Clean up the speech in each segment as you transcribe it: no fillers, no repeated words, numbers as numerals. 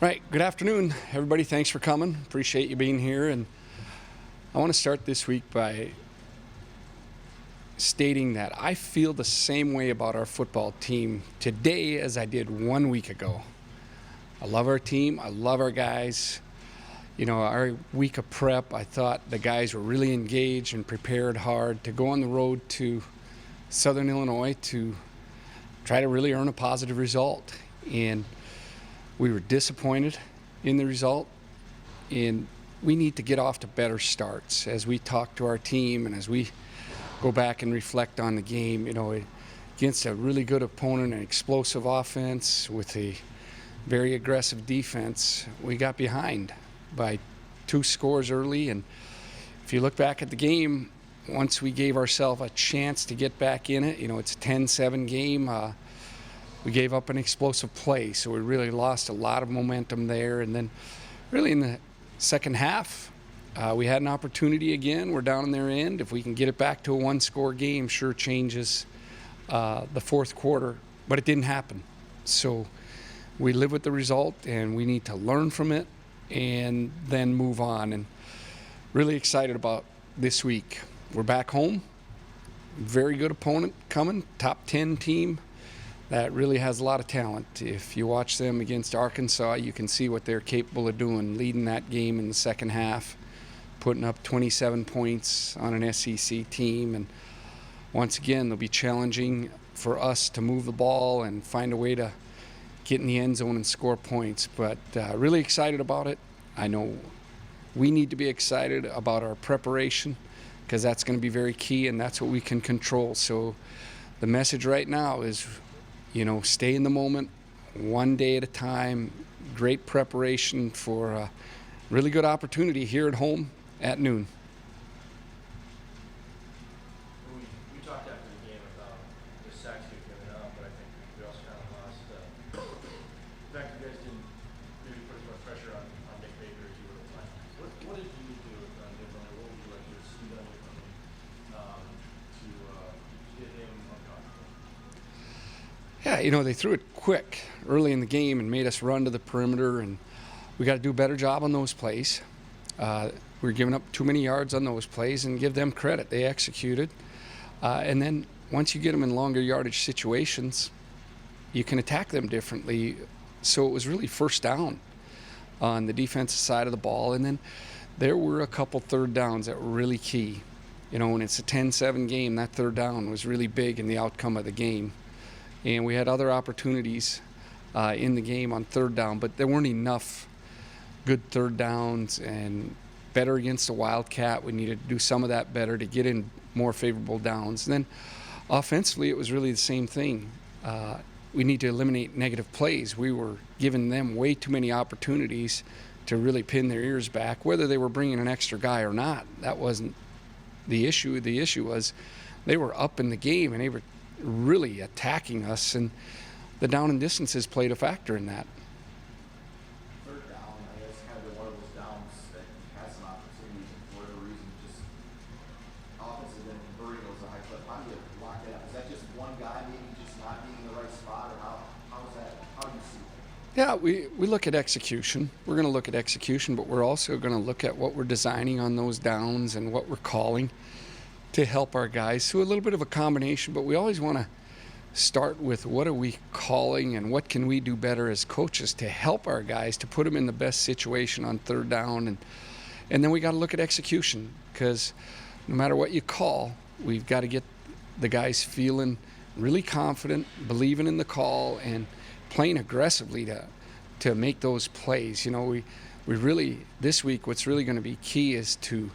Right. Good afternoon, everybody. Thanks for coming. Appreciate you being here. And I want to start this week by stating that I feel the same way about our football team today as I did 1 week ago. I love our team. I love our guys. You know, our week of prep, I thought the guys were really engaged and prepared hard to go on the road to Southern Illinois to try to really earn a positive result. And we were disappointed in the result, and we need to get off to better starts as we talk to our team and as we go back and reflect on the game. You know, against a really good opponent, an explosive offense with a very aggressive defense, we got behind by 2 scores early. And if you look back at the game, once we gave ourselves a chance to get back in it, you know, it's a 10-7 game. We gave up an explosive play, so we really lost a lot of momentum there. And then really in the second half, we had an opportunity again. We're down in their end. If we can get it back to a 1-score game, sure changes the fourth quarter, but it didn't happen. So we live with the result, and we need to learn from it and then move on. And really excited about this week. We're back home. Very good opponent coming, top 10 team. That really has a lot of talent. If you watch them against Arkansas, you can see what they're capable of doing, leading that game in the second half, putting up 27 points on an SEC team. And once again, they'll be challenging for us to move the ball and find a way to get in the end zone and score points. But really excited about it. I know we need to be excited about our preparation because that's going to be very key, and that's what we can control. So the message right now is, you know, stay in the moment, one day at a time, great preparation for a really good opportunity here at home at noon. We talked after the game about the sacks you've given up, but I think we also kind of lost the fact you guys didn't maybe put as much pressure on Nick Baker as you would have liked. What did you do differently? What would you like to see done differently to get him uncomfortable? Yeah, you know, they threw it quick early in the game and made us run to the perimeter, and we got to do a better job on those plays. We're giving up too many yards on those plays, and give them credit. They executed. And then once you get them in longer yardage situations, you can attack them differently. So it was really first down on the defensive side of the ball. And then there were a couple third downs that were really key. You know, when it's a 10-7 game, that third down was really big in the outcome of the game. And we had other opportunities in the game on third down, but there weren't enough good third downs. And better against the Wildcat, we needed to do some of that better to get in more favorable downs. And then offensively, it was really the same thing. We need to eliminate negative plays. We were giving them way too many opportunities to really pin their ears back, whether they were bringing an extra guy or not. That wasn't the issue. The issue was they were up in the game, and they were really attacking us, and the down and distances played a factor in that. Third down, I guess, kind of one of those downs that has some opportunities, and for whatever reason, just offense has been converting those at a high clip. How do you lock that up? Is that just one guy maybe just not being in the right spot, or how is that? How do you see that? Yeah, we look at execution. We're going to look at execution, but we're also going to look at what we're designing on those downs and what we're calling to help our guys. So a little bit of a combination, but we always want to start with what are we calling and what can we do better as coaches to help our guys to put them in the best situation on third down. And then we got to look at execution, because no matter what you call, we've got to get the guys feeling really confident, believing in the call, and playing aggressively to make those plays. You know, we really, this week, what's really going to be key is to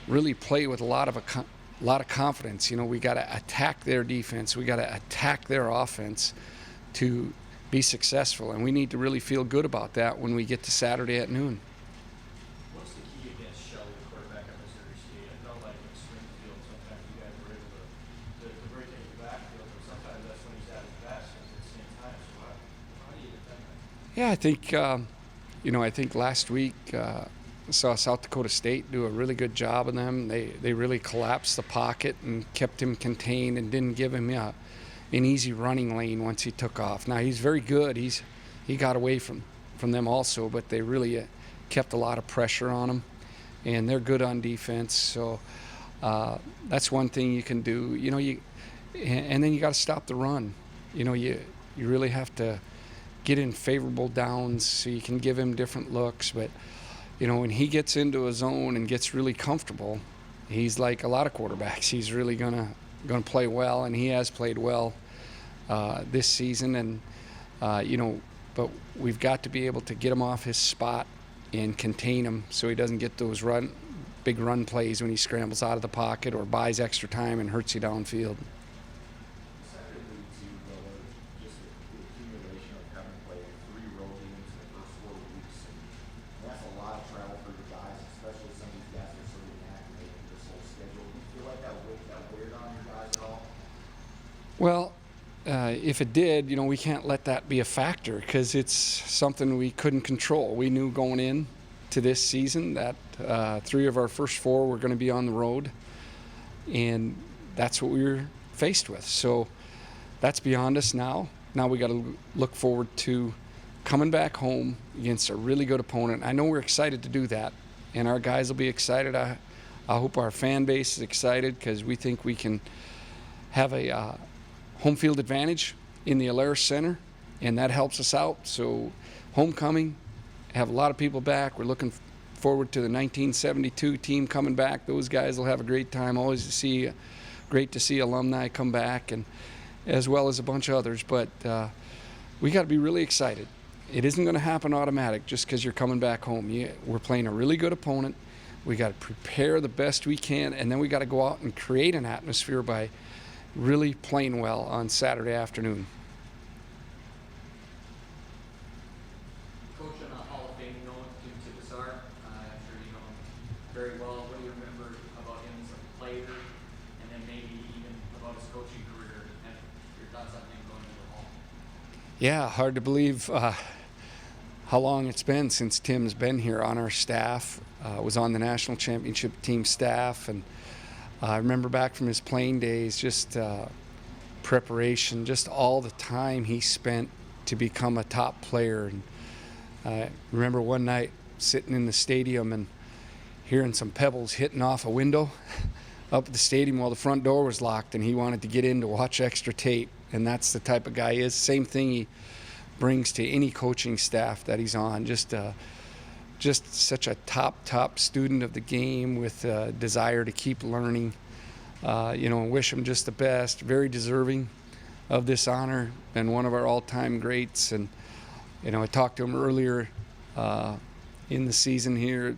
really play with a lot of confidence. You know, we got to attack their defense. We got to attack their offense to be successful, and we need to really feel good about that when we get to Saturday at noon. What's the key against Shelley, the quarterback at Missouri State? I felt like in Springfield, sometimes you guys were able to break into the backfield, but sometimes that's when he's at his best at the same time. So how do you defend that? Yeah, I think, I think last week saw South Dakota State do a really good job of them. They really collapsed the pocket and kept him contained and didn't give him an easy running lane once he took off. Now, he's very good. He got away from from them also, but they really kept a lot of pressure on them, and they're good on defense. So that's one thing you can do. And then you got to stop the run. You really have to get in favorable downs so you can give him different looks. But when he gets into a zone and gets really comfortable, he's like a lot of quarterbacks. He's really gonna play well, and he has played well this season. And but we've got to be able to get him off his spot and contain him so he doesn't get those big run plays when he scrambles out of the pocket or buys extra time and hurts you downfield. Just the accumulation of having played 3 road games in the first 4 weeks, and that's a lot of travel for the guys, especially some of these guys that are sort of inacclimated to this whole schedule. Do you feel like that weighed on your guys at all? Well, if it did, we can't let that be a factor because it's something we couldn't control. We knew going in to this season that 3 of our first 4 were going to be on the road, and that's what we were faced with. So that's beyond us now. Now we got to look forward to coming back home against a really good opponent. I know we're excited to do that, and our guys will be excited. I hope our fan base is excited because we think we can have a home field advantage in the Alaris Center, and that helps us out. So homecoming, have a lot of people back. We're looking forward to the 1972 team coming back. Those guys will have a great time. Great to see alumni come back, and as well as a bunch of others. But we got to be really excited. It isn't going to happen automatic just because you're coming back home. We're playing a really good opponent. We got to prepare the best we can, and then we got to go out and create an atmosphere by really playing well on Saturday afternoon. Coach, on a Hall of Fame note, to the start, I'm sure you know him very well. What do you remember about him as a player, and then maybe even about his coaching career, and your thoughts on him going to the Hall? Yeah, hard to believe how long it's been since Tim's been here on our staff. Was on the national championship team staff, and I remember back from his playing days, just preparation, just all the time he spent to become a top player. And I remember one night sitting in the stadium and hearing some pebbles hitting off a window up at the stadium while the front door was locked, and he wanted to get in to watch extra tape. And that's the type of guy he is. Same thing he brings to any coaching staff that he's on. Just such a top student of the game with a desire to keep learning. Wish him just the best. Very deserving of this honor, and one of our all-time greats. And I talked to him earlier in the season here,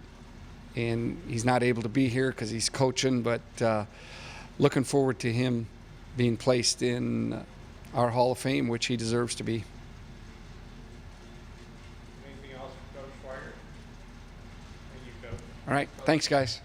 and he's not able to be here because he's coaching, but looking forward to him being placed in our Hall of Fame, which he deserves to be. Anything else for Coach Schweigert? Thank you, Coach. All right, thanks, guys.